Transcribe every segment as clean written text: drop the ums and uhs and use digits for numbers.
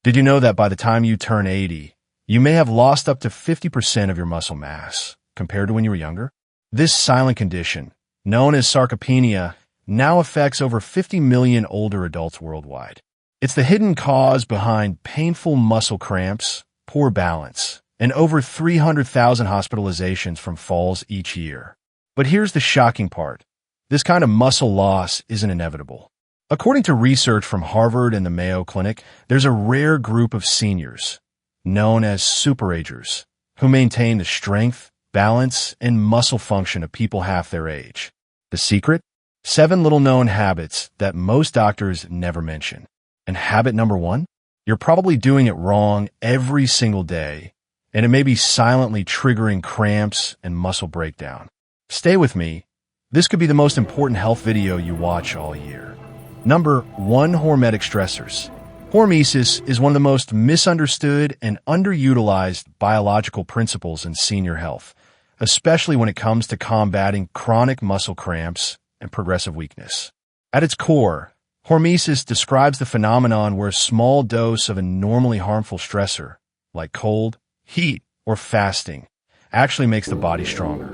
Did you know that by the time you turn 80, you may have lost up to 50% of your muscle mass compared to when you were younger? This silent condition, known as sarcopenia, now affects over 50 million older adults worldwide. It's the hidden cause behind painful muscle cramps, poor balance, and over 300,000 hospitalizations from falls each year. But here's the shocking part. This kind of muscle loss isn't inevitable. According to research from Harvard and the Mayo Clinic, there's a rare group of seniors, known as superagers, who maintain the strength, balance, and muscle function of people half their age. The secret? 7 little-known habits that most doctors never mention. And habit number 1? You're probably doing it wrong every single day, and it may be silently triggering cramps and muscle breakdown. Stay with me. This could be the most important health video you watch all year. Number 1. Hormetic stressors. Hormesis is one of the most misunderstood and underutilized biological principles in senior health, especially when it comes to combating chronic muscle cramps and progressive weakness. At its core, hormesis describes the phenomenon where a small dose of a normally harmful stressor, like cold, heat, or fasting, actually makes the body stronger.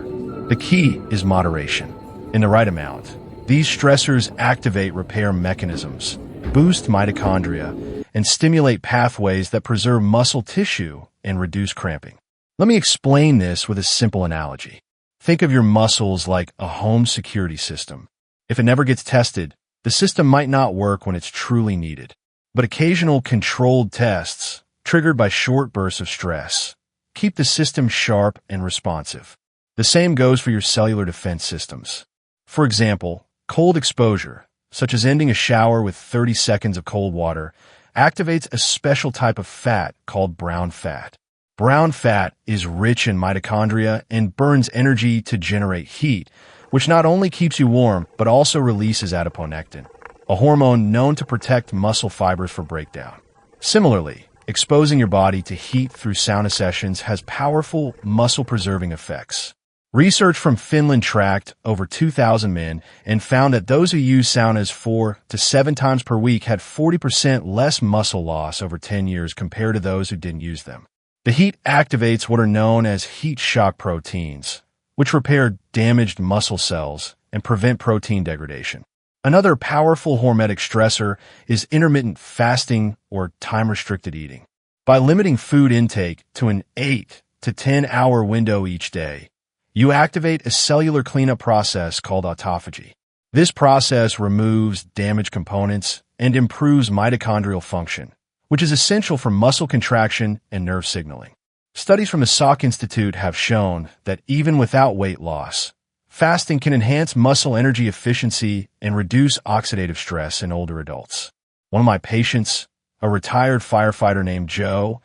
The key is moderation. In the right amount, these stressors activate repair mechanisms, boost mitochondria, and stimulate pathways that preserve muscle tissue and reduce cramping. Let me explain this with a simple analogy. Think of your muscles like a home security system. If it never gets tested, the system might not work when it's truly needed. But occasional controlled tests, triggered by short bursts of stress, keep the system sharp and responsive. The same goes for your cellular defense systems. For example, cold exposure, such as ending a shower with 30 seconds of cold water, activates a special type of fat called brown fat. Brown fat is rich in mitochondria and burns energy to generate heat, which not only keeps you warm, but also releases adiponectin, a hormone known to protect muscle fibers for breakdown. Similarly, exposing your body to heat through sauna sessions has powerful muscle-preserving effects. Research from Finland tracked over 2,000 men and found that those who used saunas 4 to 7 times per week had 40% less muscle loss over 10 years compared to those who didn't use them. The heat activates what are known as heat shock proteins, which repair damaged muscle cells and prevent protein degradation. Another powerful hormetic stressor is intermittent fasting or time-restricted eating. By limiting food intake to an 8 to 10-hour window each day, you activate a cellular cleanup process called autophagy. This process removes damaged components and improves mitochondrial function, which is essential for muscle contraction and nerve signaling. Studies from the Salk Institute have shown that even without weight loss, fasting can enhance muscle energy efficiency and reduce oxidative stress in older adults. One of my patients, a retired firefighter named Joe,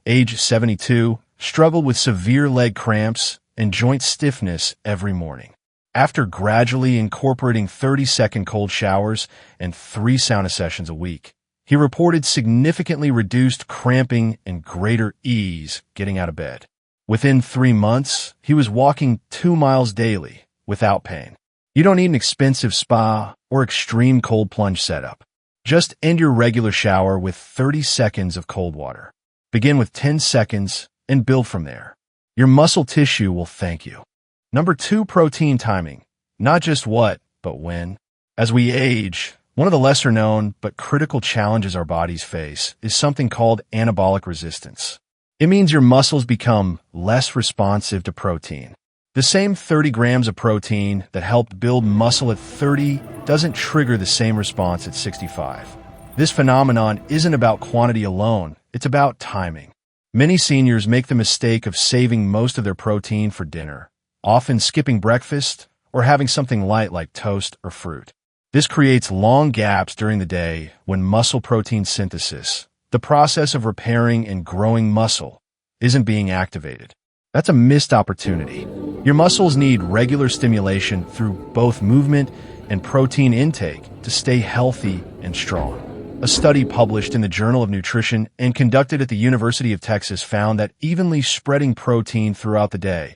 age 72, struggled with severe leg cramps and joint stiffness every morning. After gradually incorporating 30-second cold showers and 3 sauna sessions a week, he reported significantly reduced cramping and greater ease getting out of bed. Within 3 months, he was walking 2 miles daily without pain. You don't need an expensive spa or extreme cold plunge setup. Just end your regular shower with 30 seconds of cold water. Begin with 10 seconds and build from there. Your muscle tissue will thank you. Number 2, protein timing. Not just what, but when. As we age, one of the lesser known but critical challenges our bodies face is something called anabolic resistance. It means your muscles become less responsive to protein. The same 30 grams of protein that helped build muscle at 30 doesn't trigger the same response at 65. This phenomenon isn't about quantity alone, it's about timing. Many seniors make the mistake of saving most of their protein for dinner, often skipping breakfast or having something light like toast or fruit. This creates long gaps during the day when muscle protein synthesis, the process of repairing and growing muscle, isn't being activated. That's a missed opportunity. Your muscles need regular stimulation through both movement and protein intake to stay healthy and strong. A study published in the Journal of Nutrition and conducted at the University of Texas found that evenly spreading protein throughout the day,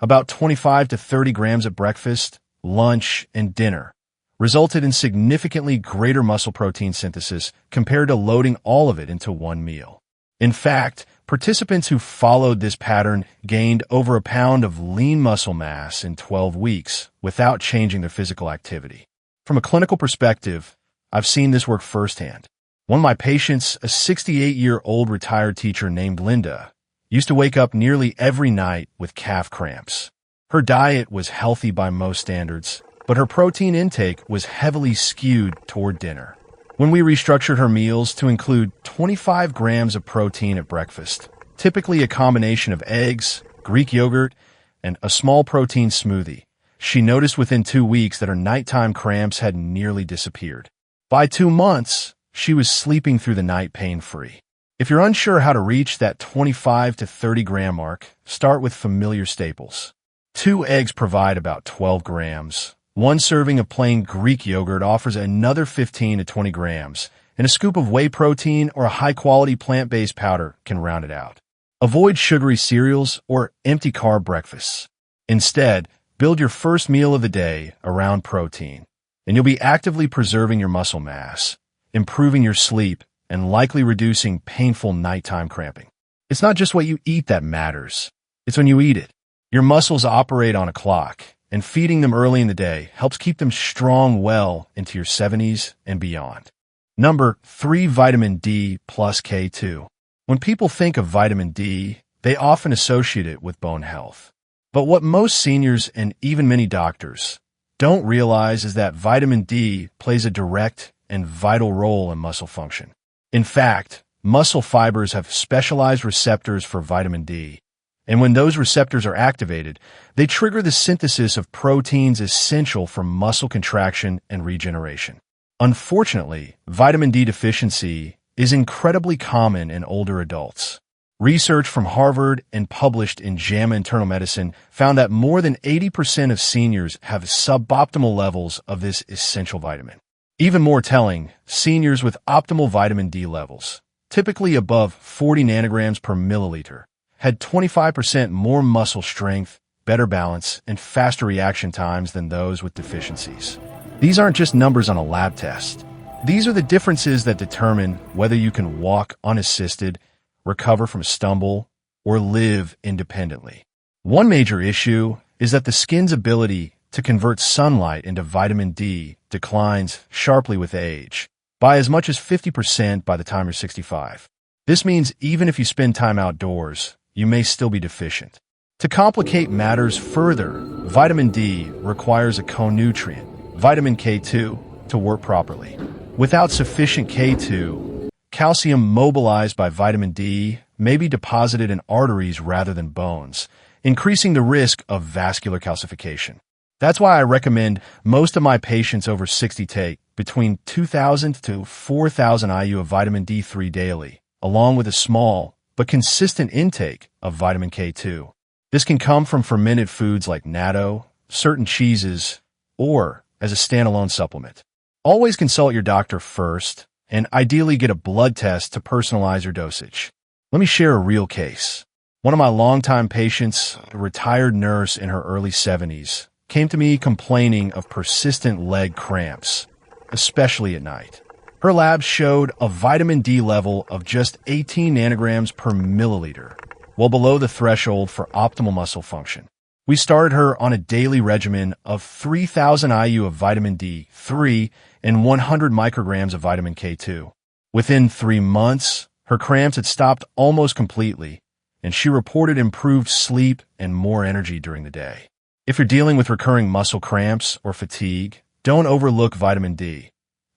about 25 to 30 grams at breakfast, lunch, and dinner, resulted in significantly greater muscle protein synthesis compared to loading all of it into one meal. In fact, participants who followed this pattern gained over a pound of lean muscle mass in 12 weeks without changing their physical activity. From a clinical perspective, I've seen this work firsthand. One of my patients, a 68-year-old retired teacher named Linda, used to wake up nearly every night with calf cramps. Her diet was healthy by most standards, but her protein intake was heavily skewed toward dinner. When we restructured her meals to include 25 grams of protein at breakfast, typically a combination of eggs, Greek yogurt, and a small protein smoothie, she noticed within 2 weeks that her nighttime cramps had nearly disappeared. By 2 months, she was sleeping through the night pain-free. If you're unsure how to reach that 25 to 30 gram mark, start with familiar staples. 2 eggs provide about 12 grams. 1 serving of plain Greek yogurt offers another 15 to 20 grams, and a scoop of whey protein or a high-quality plant-based powder can round it out. Avoid sugary cereals or empty carb breakfasts. Instead, build your first meal of the day around protein, and you'll be actively preserving your muscle mass, improving your sleep, and likely reducing painful nighttime cramping. It's not just what you eat that matters. It's when you eat it. Your muscles operate on a clock, and feeding them early in the day helps keep them strong well into your 70s and beyond. Number 3, vitamin D plus K2. When people think of vitamin D, they often associate it with bone health. But what most seniors and even many doctors don't realize is that vitamin D plays a direct and vital role in muscle function. In fact, muscle fibers have specialized receptors for vitamin D, and when those receptors are activated, they trigger the synthesis of proteins essential for muscle contraction and regeneration. Unfortunately, vitamin D deficiency is incredibly common in older adults. Research from Harvard and published in JAMA Internal Medicine found that more than 80% of seniors have suboptimal levels of this essential vitamin. Even more telling, seniors with optimal vitamin D levels, typically above 40 nanograms per milliliter, had 25% more muscle strength, better balance, and faster reaction times than those with deficiencies. These aren't just numbers on a lab test. These are the differences that determine whether you can walk unassisted, recover from a stumble, or live independently. One major issue is that the skin's ability to convert sunlight into vitamin D declines sharply with age, by as much as 50% by the time you're 65. This means even if you spend time outdoors, you may still be deficient. To complicate matters further, vitamin D requires a co-nutrient, vitamin K2, to work properly. Without sufficient K2, calcium mobilized by vitamin D may be deposited in arteries rather than bones, increasing the risk of vascular calcification. That's why I recommend most of my patients over 60 take between 2,000 to 4,000 IU of vitamin D3 daily, along with a small but consistent intake of vitamin K2. This can come from fermented foods like natto, certain cheeses, or as a standalone supplement. Always consult your doctor first, and ideally get a blood test to personalize your dosage. Let me share a real case. One of my longtime patients, a retired nurse in her early 70s, came to me complaining of persistent leg cramps, especially at night. Her labs showed a vitamin D level of just 18 nanograms per milliliter, well below the threshold for optimal muscle function. We started her on a daily regimen of 3,000 IU of vitamin D3 and 100 micrograms of vitamin K2. Within 3 months, her cramps had stopped almost completely, and she reported improved sleep and more energy during the day. If you're dealing with recurring muscle cramps or fatigue, don't overlook vitamin D.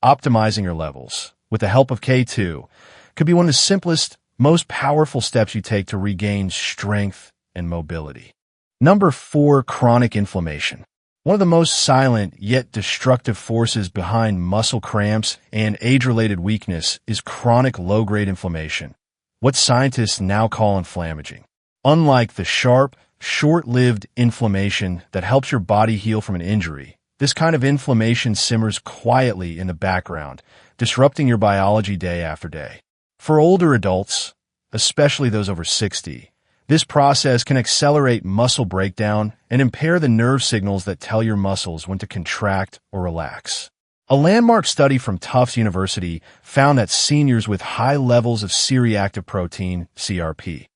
Optimizing your levels, with the help of K2, could be one of the simplest, most powerful steps you take to regain strength and mobility. Number 4, chronic inflammation. One of the most silent yet destructive forces behind muscle cramps and age-related weakness is chronic low-grade inflammation, what scientists now call inflammaging. Unlike the sharp, short-lived inflammation that helps your body heal from an injury, this kind of inflammation simmers quietly in the background, disrupting your biology day after day. For older adults, especially those over 60, this process can accelerate muscle breakdown and impair the nerve signals that tell your muscles when to contract or relax. A landmark study from Tufts University found that seniors with high levels of C-reactive protein, CRP,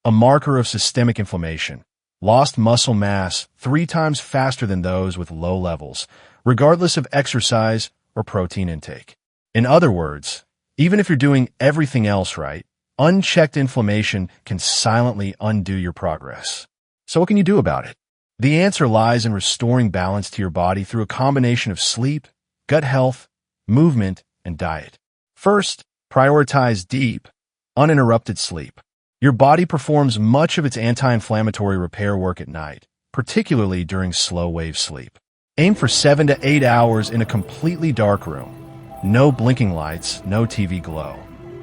a marker of systemic inflammation, lost muscle mass 3 times faster than those with low levels, regardless of exercise or protein intake. In other words, even if you're doing everything else right, unchecked inflammation can silently undo your progress. So what can you do about it? The answer lies in restoring balance to your body through a combination of sleep, gut health, movement, and diet. First, prioritize deep, uninterrupted sleep. Your body performs much of its anti-inflammatory repair work at night, particularly during slow-wave sleep. Aim for 7 to 8 hours in a completely dark room. No blinking lights, no TV glow.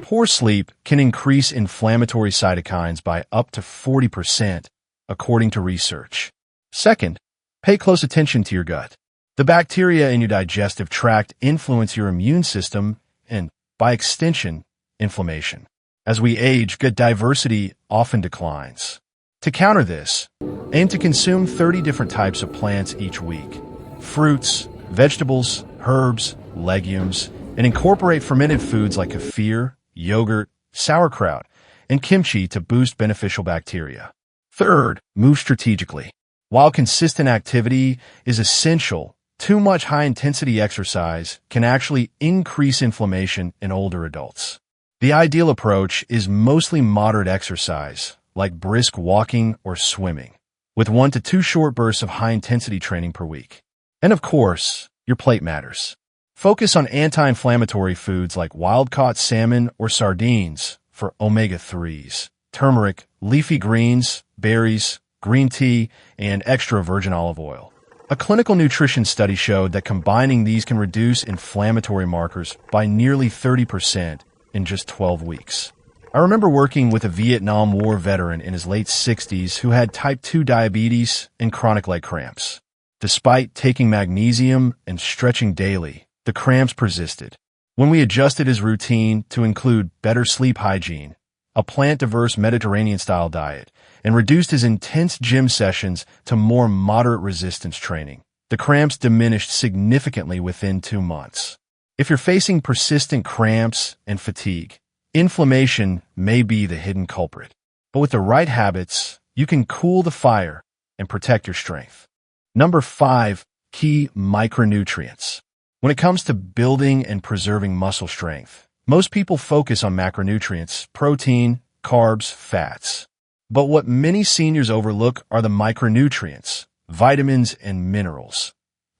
Poor sleep can increase inflammatory cytokines by up to 40%, according to research. Second, pay close attention to your gut. The bacteria in your digestive tract influence your immune system and, by extension, inflammation. As we age, gut diversity often declines. To counter this, aim to consume 30 different types of plants each week. Fruits, vegetables, herbs, legumes, and incorporate fermented foods like kefir, yogurt, sauerkraut, and kimchi to boost beneficial bacteria. Third, move strategically. While consistent activity is essential, too much high-intensity exercise can actually increase inflammation in older adults. The ideal approach is mostly moderate exercise, like brisk walking or swimming, with 1 to 2 short bursts of high-intensity training per week. And of course, your plate matters. Focus on anti-inflammatory foods like wild-caught salmon or sardines for omega-3s, turmeric, leafy greens, berries, green tea, and extra virgin olive oil. A clinical nutrition study showed that combining these can reduce inflammatory markers by nearly 30% in just 12 weeks. I remember working with a Vietnam War veteran in his late 60s who had type 2 diabetes and chronic leg cramps. Despite taking magnesium and stretching daily, the cramps persisted. When we adjusted his routine to include better sleep hygiene, a plant-diverse Mediterranean-style diet, and reduced his intense gym sessions to more moderate resistance training, the cramps diminished significantly within 2 months. If you're facing persistent cramps and fatigue, inflammation may be the hidden culprit. But with the right habits, you can cool the fire and protect your strength. Number 5, key micronutrients. When it comes to building and preserving muscle strength, most people focus on macronutrients, protein, carbs, fats. But what many seniors overlook are the micronutrients, vitamins and minerals,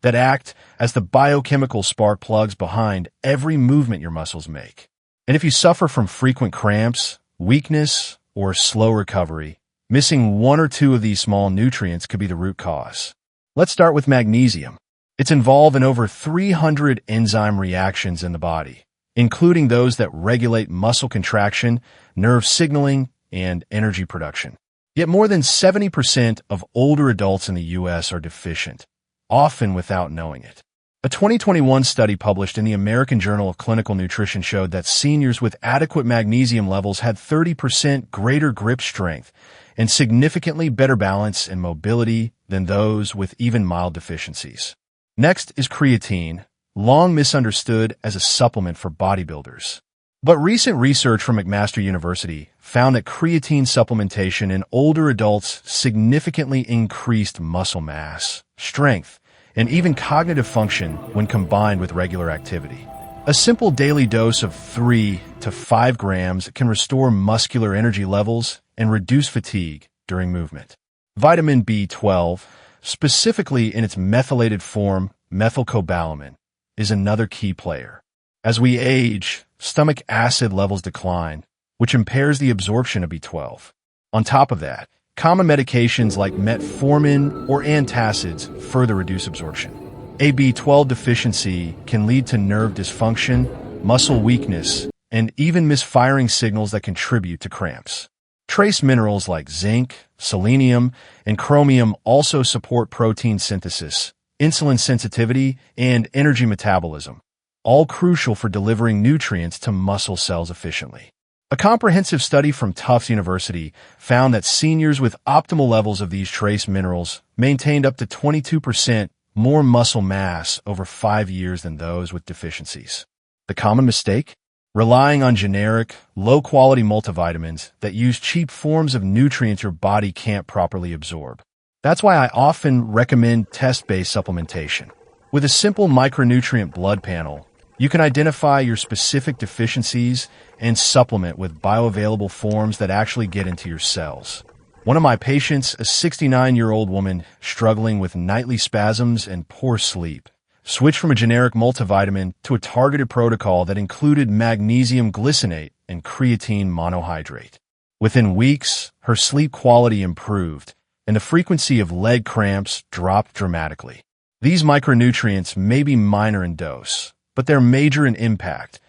that act as the biochemical spark plugs behind every movement your muscles make. And if you suffer from frequent cramps, weakness, or slow recovery, missing 1 or 2 of these small nutrients could be the root cause. Let's start with magnesium. It's involved in over 300 enzyme reactions in the body, including those that regulate muscle contraction, nerve signaling, and energy production. Yet more than 70% of older adults in the U.S. are deficient, often without knowing it. A 2021 study published in the American Journal of Clinical Nutrition showed that seniors with adequate magnesium levels had 30% greater grip strength and significantly better balance and mobility than those with even mild deficiencies. Next is creatine, long misunderstood as a supplement for bodybuilders. But recent research from McMaster University found that creatine supplementation in older adults significantly increased muscle mass, strength, and even cognitive function when combined with regular activity. A simple daily dose of 3 to 5 grams can restore muscular energy levels and reduce fatigue during movement. Vitamin B12, specifically in its methylated form, methylcobalamin, is another key player. As we age, stomach acid levels decline, which impairs the absorption of B12. On top of that, common medications like metformin or antacids further reduce absorption. A B12 deficiency can lead to nerve dysfunction, muscle weakness, and even misfiring signals that contribute to cramps. Trace minerals like zinc, selenium, and chromium also support protein synthesis, insulin sensitivity, and energy metabolism, all crucial for delivering nutrients to muscle cells efficiently. A comprehensive study from Tufts University found that seniors with optimal levels of these trace minerals maintained up to 22% more muscle mass over 5 years than those with deficiencies. The common mistake? Relying on generic, low-quality multivitamins that use cheap forms of nutrients your body can't properly absorb. That's why I often recommend test-based supplementation. With a simple micronutrient blood panel, you can identify your specific deficiencies and supplement with bioavailable forms that actually get into your cells. One of my patients, a 69-year-old woman struggling with nightly spasms and poor sleep, switched from a generic multivitamin to a targeted protocol that included magnesium glycinate and creatine monohydrate. Within weeks, her sleep quality improved, and the frequency of leg cramps dropped dramatically. These micronutrients may be minor in dose, but they're major in impact,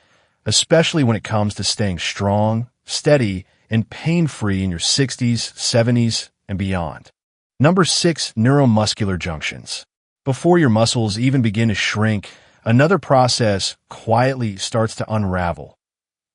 especially when it comes to staying strong, steady, and pain-free in your 60s, 70s, and beyond. Number 6, neuromuscular junctions. Before your muscles even begin to shrink, another process quietly starts to unravel,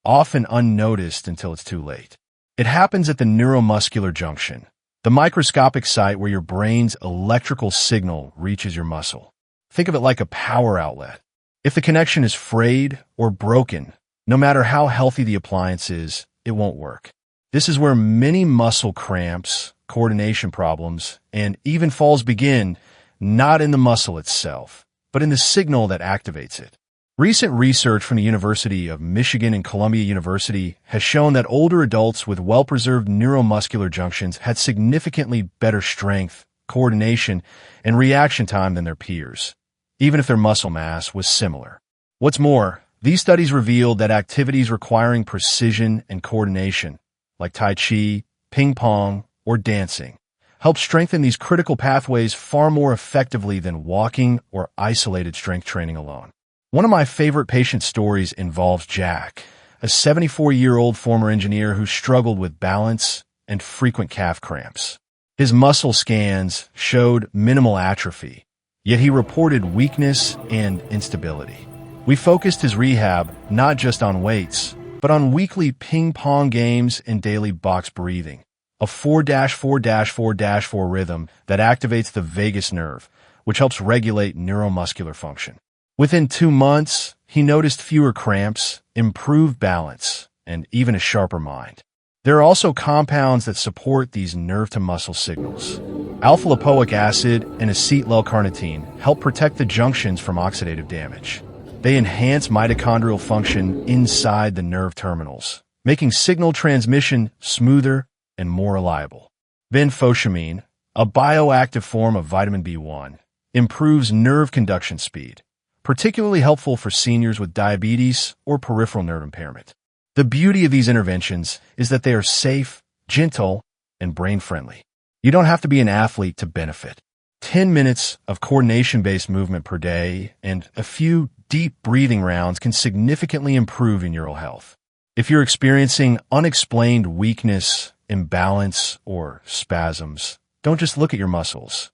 often unnoticed until it's too late. It happens at the neuromuscular junction, the microscopic site where your brain's electrical signal reaches your muscle. Think of it like a power outlet. If the connection is frayed or broken, no matter how healthy the appliance is, it won't work. This is where many muscle cramps, coordination problems, and even falls begin, not in the muscle itself, but in the signal that activates it. Recent research from the University of Michigan and Columbia University has shown that older adults with well-preserved neuromuscular junctions had significantly better strength, coordination, and reaction time than their peers, even if their muscle mass was similar. What's more, these studies revealed that activities requiring precision and coordination, like Tai Chi, ping pong, or dancing, help strengthen these critical pathways far more effectively than walking or isolated strength training alone. One of my favorite patient stories involves Jack, a 74-year-old former engineer who struggled with balance and frequent calf cramps. His muscle scans showed minimal atrophy, yet he reported weakness and instability. We focused his rehab not just on weights, but on weekly ping-pong games and daily box breathing, a 4-4-4-4 rhythm that activates the vagus nerve, which helps regulate neuromuscular function. Within 2 months, he noticed fewer cramps, improved balance, and even a sharper mind. There are also compounds that support these nerve-to-muscle signals. Alpha-lipoic acid and acetyl-L-carnitine help protect the junctions from oxidative damage. They enhance mitochondrial function inside the nerve terminals, making signal transmission smoother and more reliable. Benfotiamine, a bioactive form of vitamin B1, improves nerve conduction speed, particularly helpful for seniors with diabetes or peripheral nerve impairment. The beauty of these interventions is that they are safe, gentle, and brain-friendly. You don't have to be an athlete to benefit. 10 minutes of coordination-based movement per day and a few deep breathing rounds can significantly improve your neural health. If you're experiencing unexplained weakness, imbalance, or spasms, don't just look at your muscles.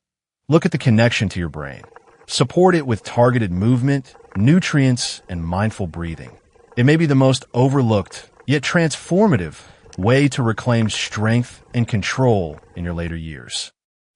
Look at the connection to your brain. Support it with targeted movement, nutrients, and mindful breathing. It may be the most overlooked, yet transformative, way to reclaim strength and control in your later years.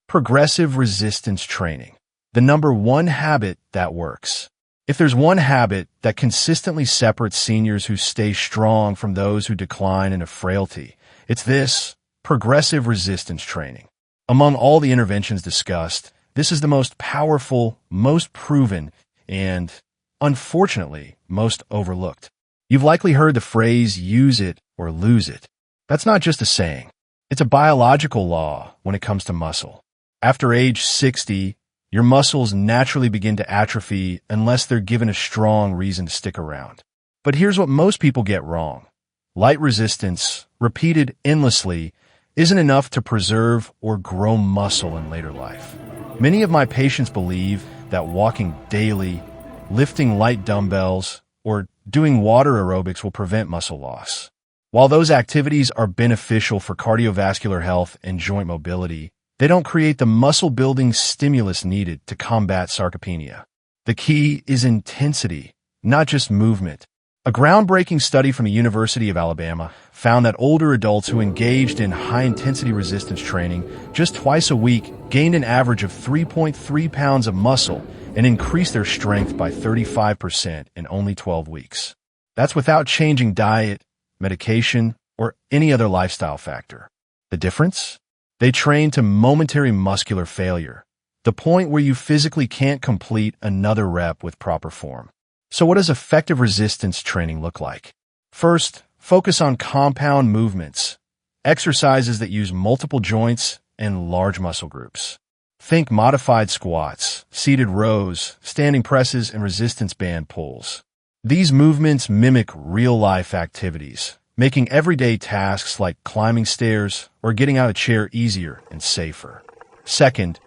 Progressive resistance training. The number one habit that works. If there's one habit that consistently separates seniors who stay strong from those who decline into frailty, it's this: progressive resistance training. Among all the interventions discussed, this is the most powerful, most proven, and, unfortunately, most overlooked. You've likely heard the phrase, use it or lose it. That's not just a saying. It's a biological law when it comes to muscle. After age 60, your muscles naturally begin to atrophy unless they're given a strong reason to stick around. But here's what most people get wrong. Light resistance, repeated endlessly, isn't enough to preserve or grow muscle in later life. Many of my patients believe that walking daily, lifting light dumbbells, or doing water aerobics will prevent muscle loss. While those activities are beneficial for cardiovascular health and joint mobility, they don't create the muscle-building stimulus needed to combat sarcopenia. The key is intensity, not just movement. A groundbreaking study from the University of Alabama found that older adults who engaged in high-intensity resistance training just twice a week gained an average of 3.3 pounds of muscle and increased their strength by 35% in only 12 weeks. That's without changing diet, medication, or any other lifestyle factor. The difference? They train to momentary muscular failure, the point where you physically can't complete another rep with proper form. So what does effective resistance training look like? First, focus on compound movements, exercises that use multiple joints and large muscle groups. Think modified squats, seated rows, standing presses, and resistance band pulls. These movements mimic real-life activities, making everyday tasks like climbing stairs or getting out of a chair easier and safer. Second,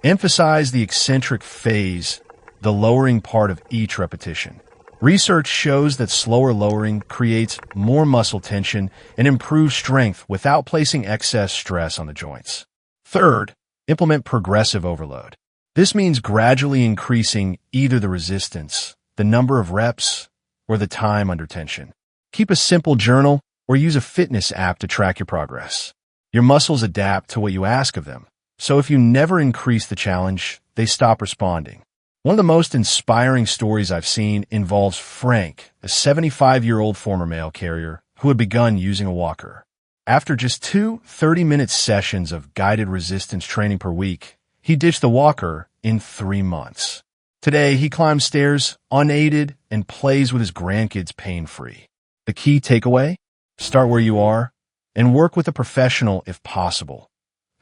emphasize the eccentric phase, the lowering part of each repetition. Research shows that slower lowering creates more muscle tension and improves strength without placing excess stress on the joints. Third, implement progressive overload. This means gradually increasing either the resistance, the number of reps, or the time under tension. Keep a simple journal or use a fitness app to track your progress. Your muscles adapt to what you ask of them, so if you never increase the challenge, they stop responding. One of the most inspiring stories I've seen involves Frank, a 75-year-old former mail carrier who had begun using a walker. After just 2 30-minute sessions of guided resistance training per week, he ditched the walker in 3 months. Today, he climbs stairs unaided and plays with his grandkids pain-free. The key takeaway? Start where you are and work with a professional if possible,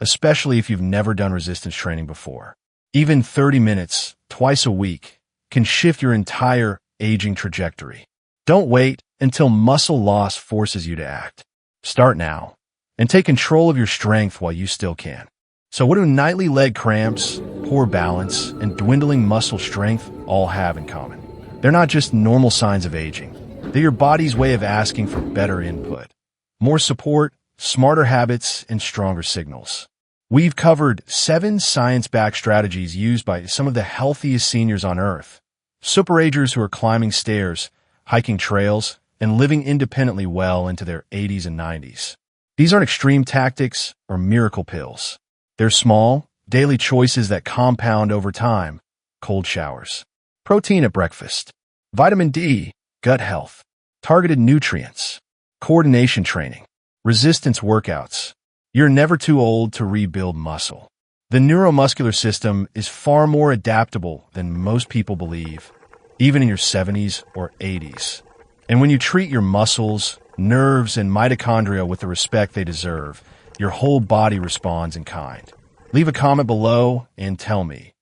especially if you've never done resistance training before. Even 30 minutes, twice a week, can shift your entire aging trajectory. Don't wait until muscle loss forces you to act. Start now, and take control of your strength while you still can. So what do nightly leg cramps, poor balance, and dwindling muscle strength all have in common? They're not just normal signs of aging. They're your body's way of asking for better input, more support, smarter habits, and stronger signals. We've covered 7 science-backed strategies used by some of the healthiest seniors on Earth, superagers who are climbing stairs, hiking trails, and living independently well into their 80s and 90s. These aren't extreme tactics or miracle pills. They're small, daily choices that compound over time. Cold showers, protein at breakfast, vitamin D, gut health, targeted nutrients, coordination training, resistance workouts. You're never too old to rebuild muscle. The neuromuscular system is far more adaptable than most people believe, even in your 70s or 80s. And when you treat your muscles, nerves, and mitochondria with the respect they deserve, your whole body responds in kind. Leave a comment below and tell me,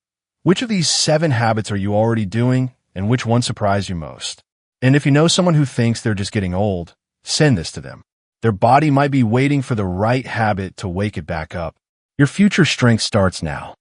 which of these 7 habits are you already doing and which one surprised you most? And if you know someone who thinks they're just getting old, send this to them. Their body might be waiting for the right habit to wake it back up. Your future strength starts now.